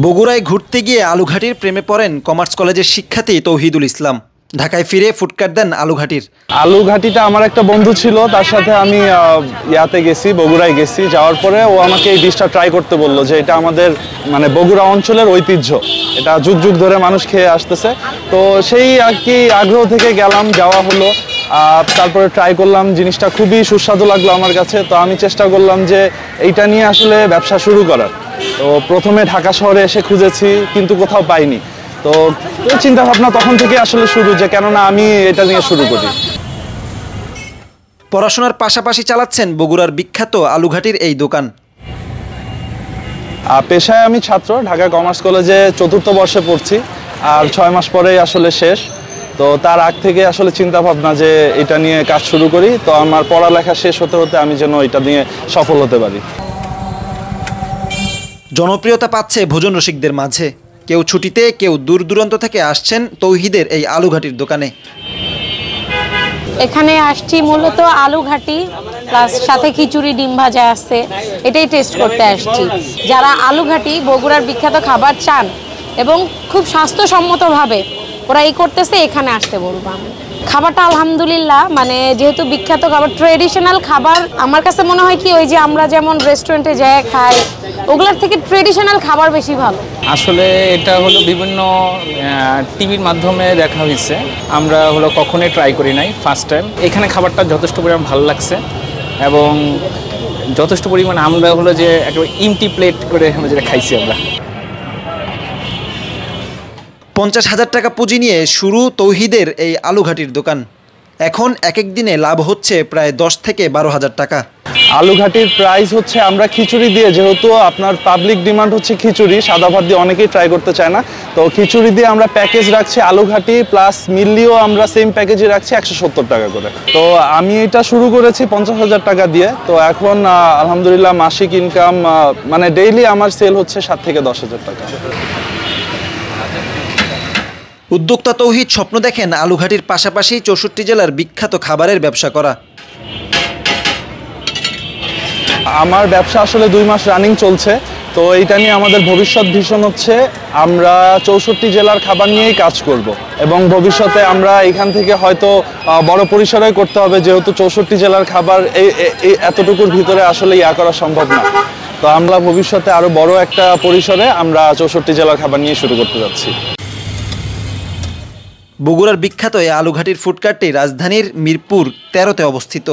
বগুড়ায় ঘুরতে গিয়ে আলুঘাটির প্রেমে পড়েন কমার্স কলেজের শিক্ষার্থী তৌহিদুল ইসলাম। ঢাকায় ফিরে ফুটকার দেন আলুঘাটির। আলুঘাটিতে আমার একটা বন্ধু ছিল, তার সাথে আমি ইয়াতে গেছি, বগুড়ায় গেছি। যাওয়ার পরে ও আমাকে এই ডিশটা ট্রাই করতে বললো যে এটা আমাদের মানে বগুড়া অঞ্চলের ঐতিহ্য, এটা যুগ যুগ ধরে মানুষ খেয়ে আসতেছে। তো সেই আর কি আগ্রহ থেকে গেলাম, যাওয়া হলো, তারপরে ট্রাই করলাম। জিনিসটা খুবই সুস্বাদু লাগলো আমার কাছে। তো আমি চেষ্টা করলাম যে এইটা নিয়ে আসলে ব্যবসা শুরু করার। তো প্রথমে ঢাকা শহরে এসে খুঁজেছি, কিন্তু কোথাও পাইনি। তো চিন্তা ভাবনা তখন থেকে আসলে শুরু, যে কেননা আমি এটা নিয়ে শুরু করি। পড়াশোনার পাশাপাশি চালাচ্ছেন বগুড়ার বিখ্যাত আলুঘাটির এই দোকান। পেশায় আমি ছাত্র, ঢাকা কমার্স কলেজে ৪র্থ বর্ষে পড়ছি, আর ৬ মাস পরেই আসলে শেষ। তো তার আগ থেকে আসলে চিন্তা ভাবনা যে এটা নিয়ে কাজ শুরু করি। তো আমার পড়ালেখা শেষ হতে হতে আমি যেন এটা নিয়ে সফল হতে পারি। জনপ্রিয়তা পাচ্ছে ভোজন রসিকদের মাঝে। কেউ ছুটিতে, কেউ দূর দূরান্ত থেকে আসছেন তৌহিদের এই আলুঘাটির দোকানে। এখানে আসছি মূলত আলুঘাটি প্লাস সাথে খিচুড়ি, ডিম ভাজা আছে, এটাই টেস্ট করতে আসছি। যারা আলুঘাটি বগুড়ার বিখ্যাত খাবার চান এবং খুব স্বাস্থ্যসম্মতভাবে ওরা এই করতেছে, এখানে আসতে বলবো আমি। খাবারটা আলহামদুলিল্লাহ, মানে যেহেতু বিখ্যাত খাবার, ট্রেডিশনাল খাবার, আমার কাছে মনে হয় কি ওই যে আমরা যেমন রেস্টুরেন্টে যাই খাই, ওগুলোর থেকে ট্রেডিশনাল খাবার বেশি ভালো। আসলে এটা হলো বিভিন্ন টিভির মাধ্যমে দেখা হয়েছে, আমরা হলো কখনোই ট্রাই করি নাই, ফার্স্ট টাইম। এখানে খাবারটা যথেষ্ট পরিমাণ ভালো লাগছে এবং যথেষ্ট পরিমাণ আমরা হলো যে একটা ইমটি প্লেট করে যেটা খাইছি আমরা। 50,000 টাকা পুঁজি নিয়ে শুরু তৌহিদের এই আলুঘাটির দোকান। এখন এক এক দিনে লাভ হচ্ছে প্রায় 10 থেকে 12,000 টাকা। আলুঘাটির প্রাইস হচ্ছে, আমরা খিচুড়ি দিয়ে, যেহেতু আপনার পাবলিক ডিমান্ড হচ্ছে খিচুড়ি, সাদা ভাত দিয়ে অনেকেই ট্রাই করতে চায় না, তো খিচুড়ি দিয়ে আমরা প্যাকেজ রাখছি আলুঘাটি প্লাস মিললিও আমরা সেম প্যাকেজে রাখছি 170 টাকা করে। তো আমি এটা শুরু করেছি 50,000 টাকা দিয়ে। তো এখন আলহামদুলিল্লাহ মাসিক ইনকাম মানে ডেইলি আমার সেল হচ্ছে 7 থেকে 10,000 টাকা। উদ্যোক্তা তৌহিদ স্বপ্ন দেখেন আলুঘাটির পাশাপাশি 64 জেলার বিখ্যাত খাবারের ব্যবসা করা। আমার ব্যবসা আসলে 2 মাস রানিং চলছে। তো এইটা নিয়ে আমাদের ভবিষ্যৎ ভিশন হচ্ছে আমরা 64 জেলার খাবার নিয়েই কাজ করব, এবং ভবিষ্যতে আমরা এখান থেকে হয়তো বড় পরিসরে করতে হবে, যেহেতু 64 জেলার খাবার এই এতটুকুর ভিতরে আসলে ইয়া করা সম্ভব না। তো আমরা ভবিষ্যতে আরো বড় একটা পরিসরে আমরা 64 জেলার খাবার নিয়ে শুরু করতে যাচ্ছি। বগুড়ার বিখ্যাত এই আলুঘাটির ফুডকার্টটি রাজধানীর মিরপুর 13-তে অবস্থিত।